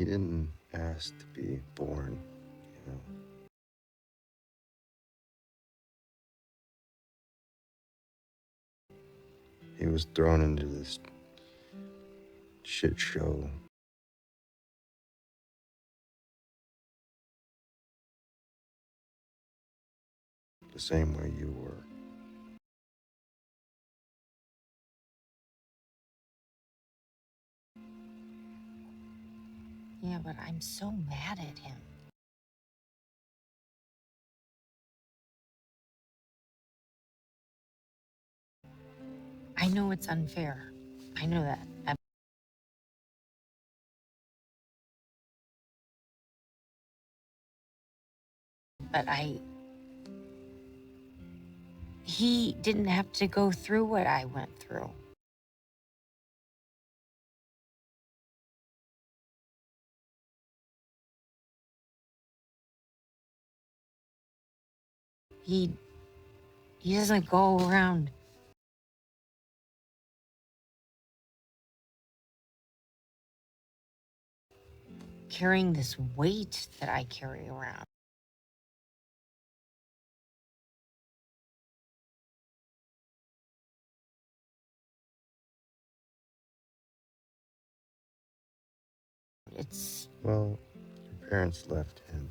He didn't ask to be born, you know. He was thrown into this shit show. The same way you were. Yeah, but I'm so mad at him. I know it's unfair. I know that. But he didn't have to go through what I went through. He doesn't go around carrying this weight that I carry around. It's... Well, your parents left him.